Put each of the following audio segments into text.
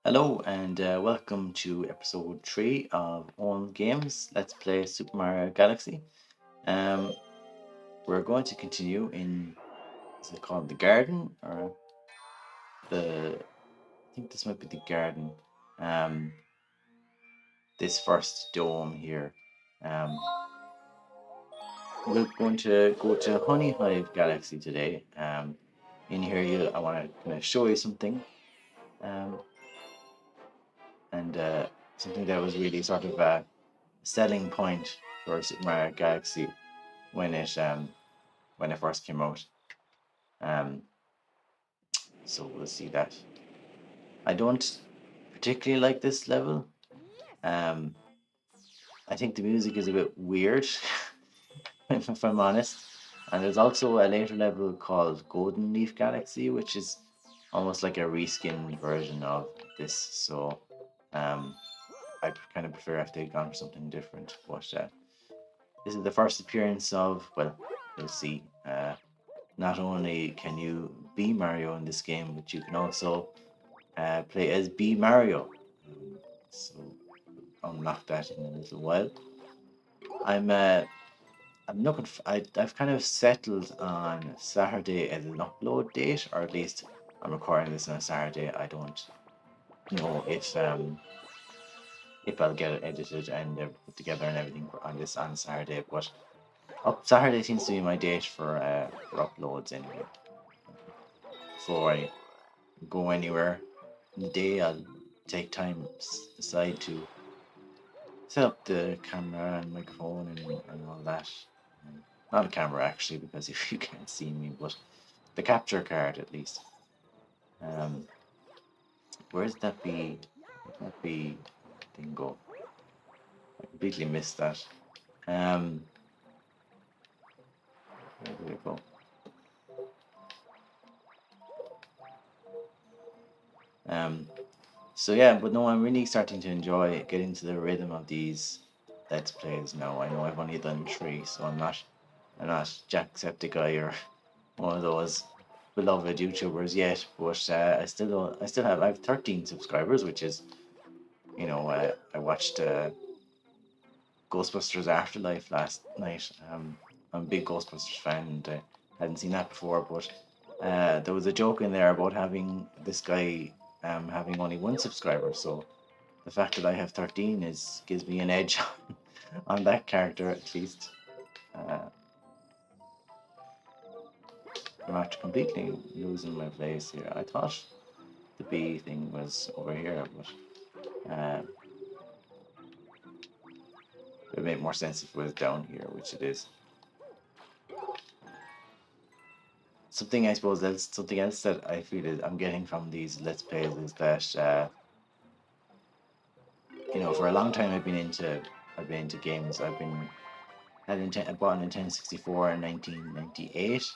Hello and welcome to episode 3 of Own Games. Let's play Super Mario Galaxy. Um, we're going to continue in, is it called the garden or I think this might be the garden. Um, this first dome here. Um, we're going to go to Honey Hive Galaxy today. In here, I want to kind of show you something. Um, and something that was really sort of a selling point for Super Mario Galaxy when it first came out. Um, so we'll see that. I don't particularly like this level. Um, I think the music is a bit weird, if I'm honest. And there's also a later level called Golden Leaf Galaxy, which is almost like a reskinned version of this. So um, I kind of prefer if they'd gone for something different. But this is the first appearance of, well, you'll see. Not only can you be Mario in this game, but you can also play as B Mario. So unlock that in a little while. I'm uh, I'm looking. I've kind of settled on Saturday as an upload date, or at least I'm recording this on a Saturday. I don't know if I'll get it edited and put together and everything on this on Saturday, but up Saturday seems to be my date for uploads anyway. Before I go anywhere in the day, I'll take time aside to set up the camera and microphone and all that. Not a camera actually, because if you can't see me, but the capture card at least. Um, where's that be thing go? I completely missed that. Um, where did it go? Um, so yeah, but no, I'm really starting to enjoy getting to the rhythm of these let's plays now. I know I've only done three, so I'm not Jacksepticeye or one of those beloved YouTubers yet, but I still have I have 13 subscribers, which is I watched Ghostbusters Afterlife last night. I'm a big Ghostbusters fan and hadn't seen that before, but there was a joke in there about having this guy having only one subscriber. So the fact that I have 13 is gives me an edge on that character at least. Uh, I'm after completely losing my place here. I thought the B thing was over here, but it would make more sense if it was down here, which it is. Something else that I feel is I'm getting from these let's plays is that for a long time I've been into games. I bought a Nintendo 64 in 1998,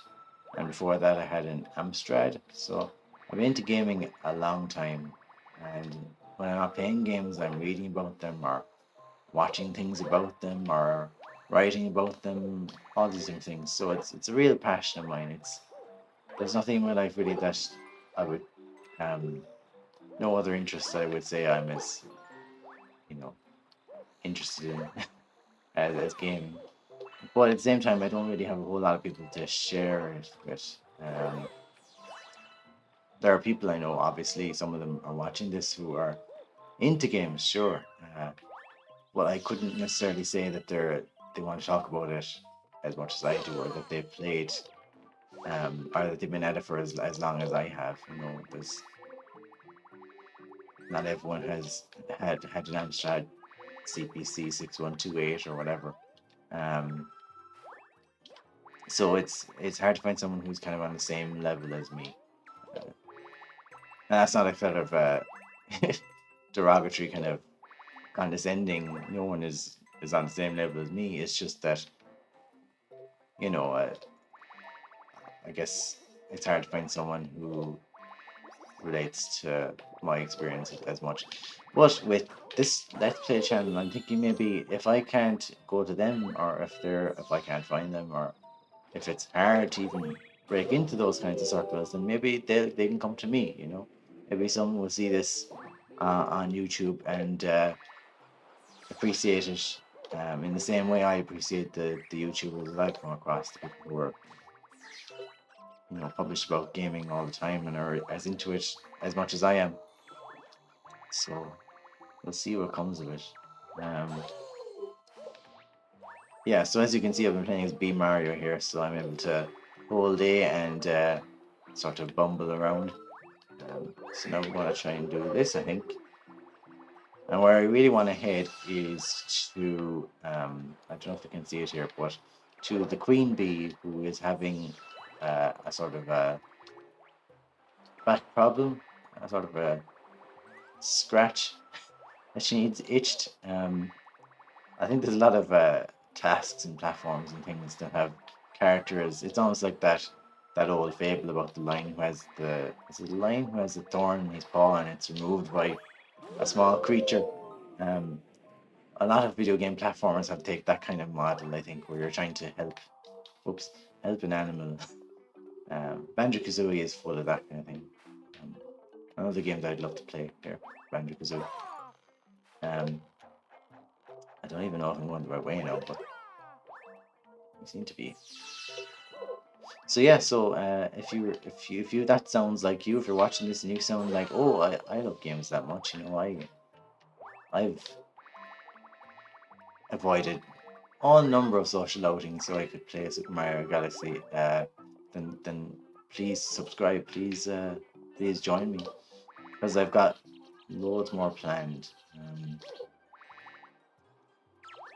and before that I had an Amstrad. So I've been into gaming a long time, and when I'm not playing games, I'm reading about them or watching things about them or writing about them, all these different things. So it's a real passion of mine. There's nothing in my life really that I would um no other interests I would say I'm as you know interested in as gaming. But at the same time, I don't really have a whole lot of people to share it with. There are people I know, obviously, some of them are watching this who are into games, sure. But I couldn't necessarily say that they want to talk about it as much as I do, or that they've played, or that they've been at it for as long as I have. There's not everyone has had an Amstrad CPC 6128 or whatever. Um, so it's hard to find someone who's kind of on the same level as me. And that's not a sort of derogatory kind of condescending. No one is on the same level as me. It's just that you know, uh, I guess it's hard to find someone who relates to my experience as much. But with this Let's Play channel, I'm thinking maybe if I can't go to them, or if I can't find them, or if it's hard to even break into those kinds of circles, then maybe they can come to me. Maybe someone will see this on YouTube and appreciate it in the same way I appreciate the YouTubers that I've come across, the people who are publish about gaming all the time and are as into it as much as I am. So we'll see what comes of it. Um, yeah, so as you can see, I've been playing as B Mario here, so I'm able to hold A and sort of bumble around. So now we're going to try and do this, I think. And where I really want to head is to, I don't know if you can see it here, but to the queen bee who is having a sort of a back problem, a sort of a scratch that she needs itched. I think there's a lot of tasks and platforms and things that have characters. It's almost like that old fable about the lion who has is it the lion who has a thorn in his paw and it's removed by a small creature. Um, a lot of video game platformers have take that kind of model, I think, where you're trying to help an animal. Banjo Kazooie is full of that kind of thing. Um, Another game that I'd love to play here, Banjo Kazooie. Um, I don't even know if I'm going the right way now, but we seem to be. So yeah, so if you that sounds like you, if you're watching this and you sound like, oh, I love games that much, I've avoided all number of social outings so I could play Super Mario Galaxy. Then please subscribe, please join me because I've got loads more planned.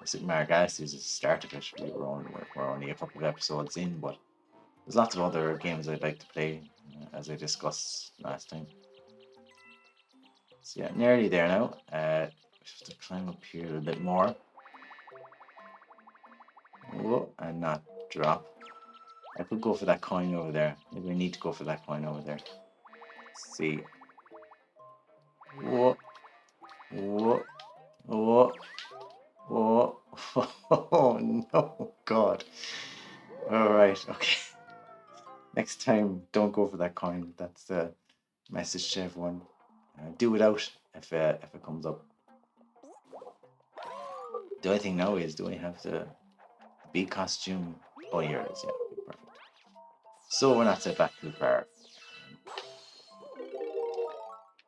Super Mario Galaxy is the start of it. We're only a couple of episodes in, but there's lots of other games I'd like to play, as I discussed last time. So yeah, nearly there now. Just to climb up here a little bit more. Whoa, and not drop. I could go for that coin over there. Maybe I need to go for that coin over there. Let's see. Whoa, whoa, whoa, whoa. Oh no, God. All right, okay. Next time, don't go for that coin. That's the message to everyone. Do it out if it comes up. The only thing now is, do I have the bee costume? Oh, here it is. Yeah, okay, perfect. So we're not set back too far.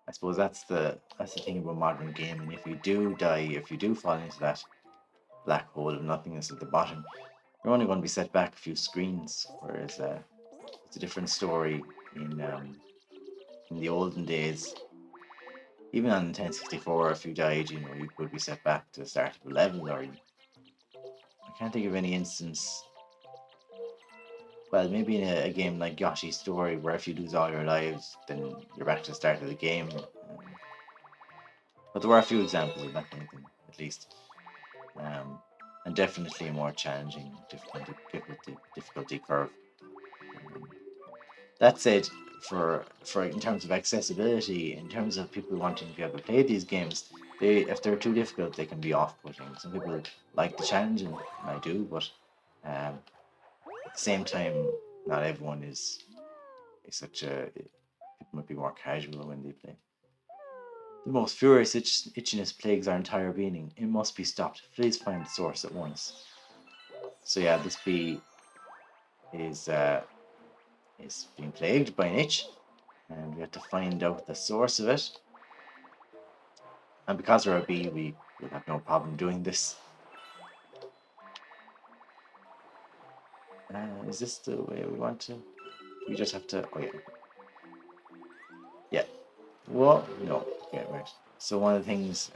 I suppose that's the thing about modern gaming. If you do die, if you do fall into that black hole of nothingness at the bottom, you're only going to be set back a few screens. Whereas it's a different story in the olden days. Even on 1064, if you died, you could be set back to the start of a level, or I can't think of any instance. Well, maybe in a game like Yoshi's Story, where if you lose all your lives, then you're back to the start of the game. But there were a few examples of that kind of thing, at least. And definitely a more challenging difficulty curve. That said, for in terms of accessibility, in terms of people wanting to be able to play these games, if they're too difficult, they can be off-putting. Some people like the challenge, and I do, but at the same time, not everyone is such a. People might be more casual when they play. The most furious itchiness plagues our entire being. It must be stopped. Please find the source at once. So yeah, this bee is being plagued by an itch, and we have to find out the source of it. And because we're a bee, we will have no problem doing this. Is this the way we want to? We just have to. Oh yeah. Yeah. Well, no. Yeah, right. So one of the things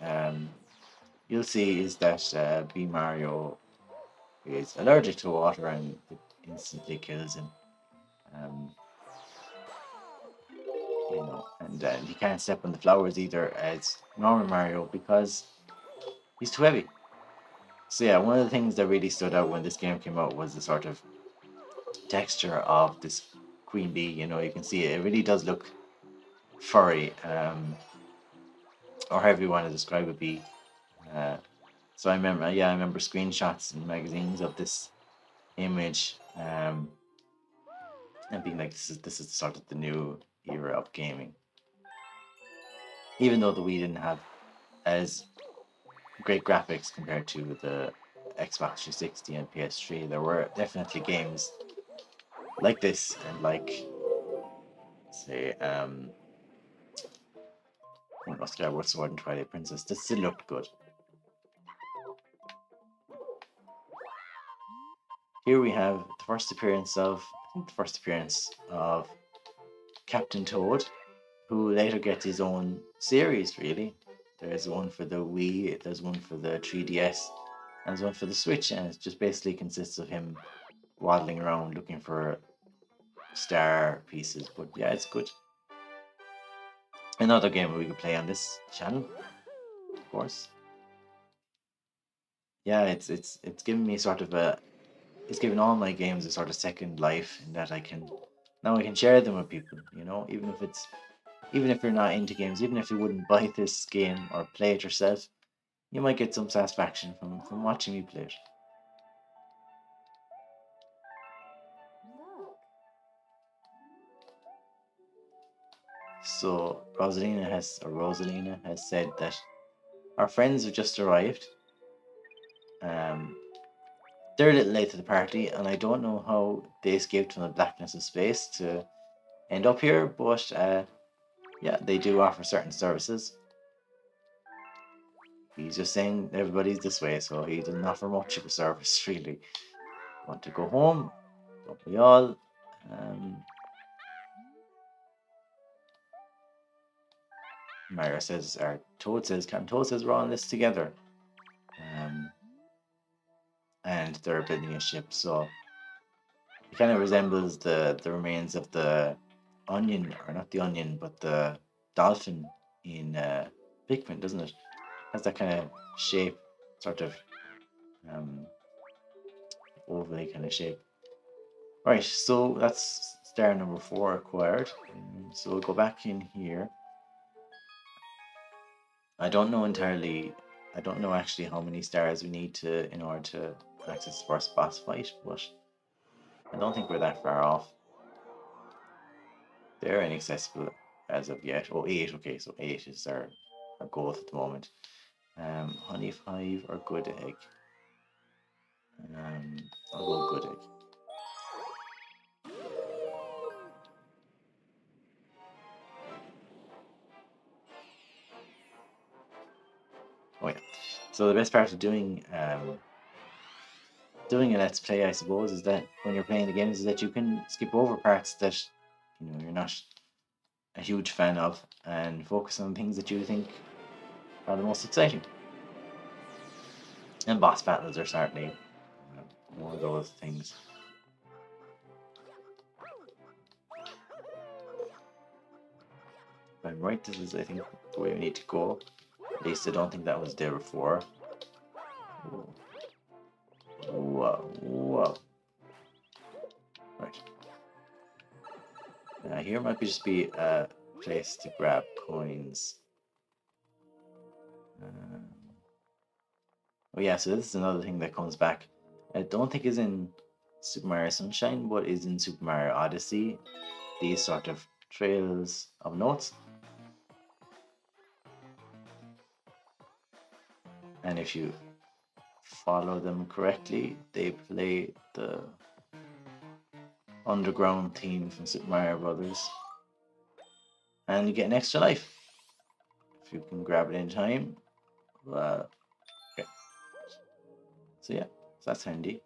you'll see is that B Mario is allergic to water and it instantly kills him. Um, and he can't step on the flowers either as normal Mario because he's too heavy. So yeah, one of the things that really stood out when this game came out was the sort of texture of this queen bee. You can see it really does look furry, or however you want to describe a bee. Uh, so I remember screenshots and magazines of this image, and being like, this is sort of the new era of gaming. even though the Wii didn't have as great graphics compared to the Xbox 360 and PS3, there were definitely games like this and like, say, Skyward Sword and Twilight Princess that still looked good. Here we have the first appearance of, Captain Toad, who later gets his own series, really. There's one for the Wii, there's one for the 3DS, and there's one for the Switch, and it just basically consists of him waddling around looking for star pieces. But yeah, it's good. Another game we could play on this channel, of course. Yeah, it's given me sort of it's given all my games a sort of second life in that I can share them with people, even if you're not into games, even if you wouldn't buy this game or play it yourself, you might get some satisfaction from watching me play it. So Rosalina has said that our friends have just arrived. They're a little late to the party, and I don't know how they escaped from the blackness of space to end up here, but yeah, they do offer certain services. He's just saying everybody's this way, so he doesn't offer much of a service, really. Want to go home? Don't we all? Mario says, or Toad says, Captain Toad says we're on this together. And they're building a ship, so it kind of resembles the remains of the onion, or not the onion, but the dolphin in Pikmin, doesn't it? Has that kind of shape, sort of ovally kind of shape. Right, so that's star number 4 acquired. So we'll go back in here. I don't know actually how many stars we need in order to access the first boss fight, but I don't think we're that far off. They're inaccessible as of yet. Oh, 8, okay, so 8 is our goal at the moment. Honey 5 or good egg? I'll go good egg. Oh yeah. So the best part of doing a let's play, I suppose, is that when you're playing the games, is that you can skip over parts that you're not a huge fan of and focus on things that you think are the most exciting. And boss battles are certainly one of those things. If I'm right, this is, I think, the way we need to go. At least I don't think that was there before. Whoa, whoa. Right. Here might just be a place to grab coins. Oh yeah, so this is another thing that comes back. I don't think is in Super Mario Sunshine, but is in Super Mario Odyssey. These sort of trails of notes. And if you follow them correctly, they play the underground theme from Super Mario Brothers. And you get an extra life. If you can grab it in time. Okay. So yeah, so that's handy.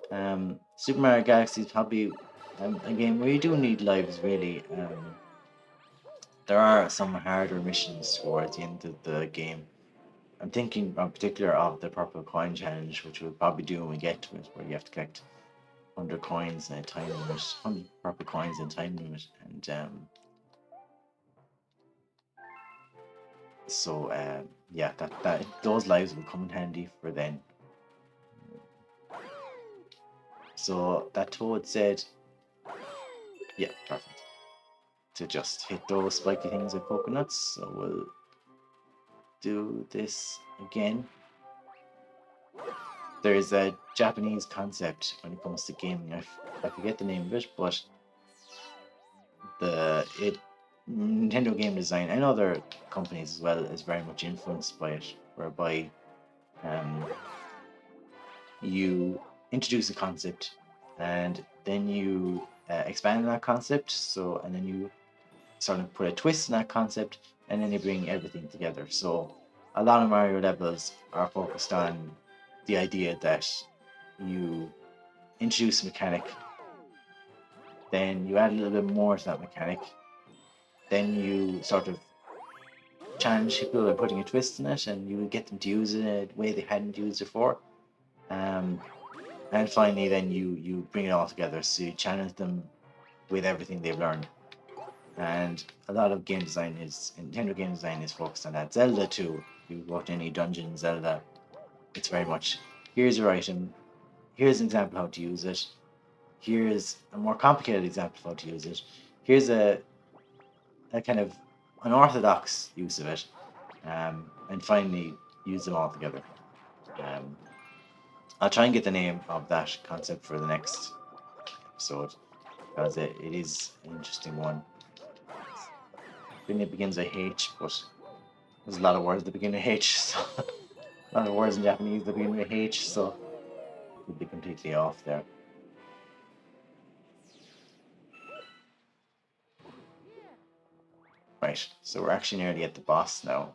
Super Mario Galaxy is probably a game where you do need lives, really. There are some harder missions towards the end of the game. I'm thinking in particular of the Purple Coin Challenge, which we'll probably do when we get to it, where you have to collect 100 coins in a time limit, 100 purple coins in a time limit, and so yeah, that those lives will come in handy for then. So that Toad said, yeah, perfect. To just hit those spiky things with coconuts. So we'll do this again. There is a Japanese concept when it comes to gaming. I forget the name of it, but Nintendo game design and other companies as well is very much influenced by it, whereby um, you introduce a concept and then you expand on that concept. So, and then you sort of put a twist in that concept and then you bring everything together. So, a lot of Mario levels are focused on the idea that you introduce a mechanic, then you add a little bit more to that mechanic, then you sort of challenge people by putting a twist in it, and you get them to use it in a way they hadn't used it before. Um, and finally, then you bring it all together. So you challenge them with everything they've learned. And a lot of game design is Nintendo game design is focused on that. Zelda too. If you go to any dungeon Zelda, it's very much here's your item, here's an example how to use it, here's a more complicated example of how to use it, here's a kind of unorthodox use of it, and finally use them all together. Um, I'll try and get the name of that concept for the next episode because it is an interesting one. I think it begins with H, but there's a lot of words that begin with H, so a lot of words in Japanese that begin with H, so it could be completely off there. Right, so we're actually nearly at the boss now.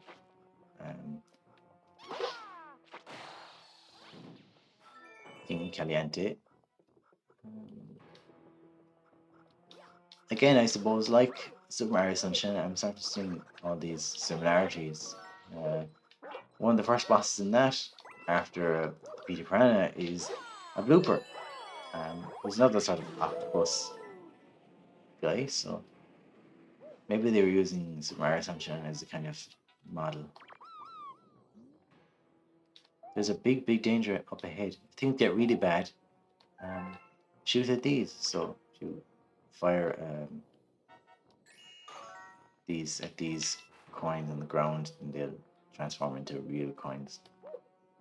King Caliente. Again, I suppose, like Super Mario Sunshine, I'm starting to see all these similarities. Uh, one of the first bosses in that, after Peter Piranha, is a blooper. There's another sort of octopus guy, so maybe they were using Super Mario Sunshine as a kind of model. There's a big, big danger up ahead. If things get really bad, shoot at these. So you fire these at these coins on the ground, and they'll transform into real coins.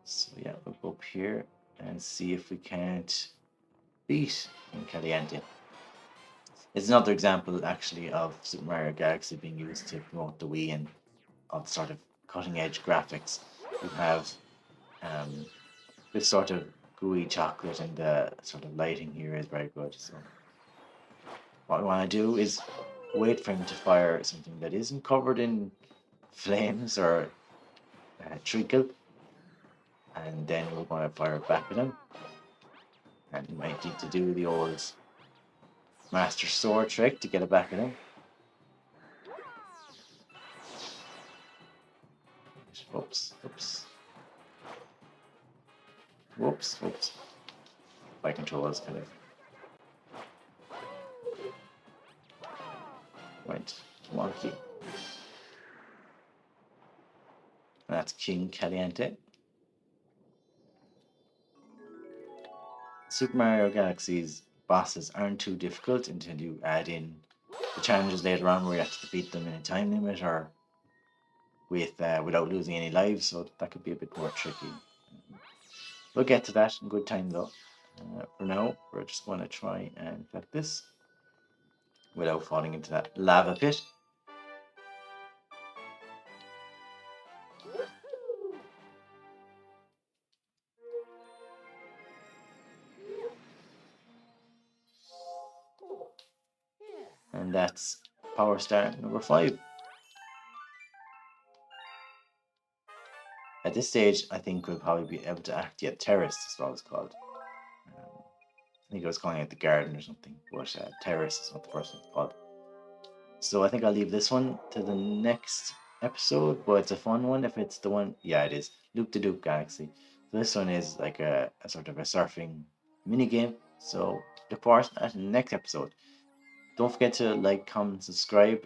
So yeah, we'll go up here and see if we can't beat King Caliente. It's another example, actually, of Super Mario Galaxy being used to promote the Wii and of sort of cutting edge graphics. You have this sort of gooey chocolate, and the sort of lighting here is very good. So what I want to do is wait for him to fire something that isn't covered in flames or treacle, and then we're going to fire it back at him. And you might need to do the old Master Sword trick to get it back at him. Oops, oops. Whoops, whoops. My controller is kind of went wonky. That's King Caliente. Super Mario Galaxy's bosses aren't too difficult until you add in the challenges later on where you have to defeat them in a time limit or with without losing any lives, so that could be a bit more tricky. We'll get to that in good time though. For now, we're just going to try and collect this without falling into that lava pit. And that's Power Star number 5. At this stage, I think we'll probably be able to activate Terrace, is what it's called. I think I was calling it the garden or something, but Terrace is what the first one's called. So I think I'll leave this one to the next episode, but it's a fun one if it's the one. Yeah, it is. Loop de Loop Galaxy. So this one is like a sort of a surfing mini game. So look forward to that in the next episode. Don't forget to like, comment, subscribe.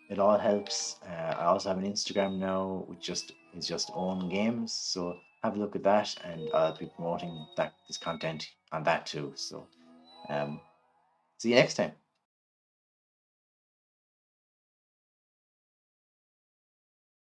It all helps. I also have an Instagram now, which just is just own games. So have a look at that, and I'll be promoting this content on that too. So see you next time.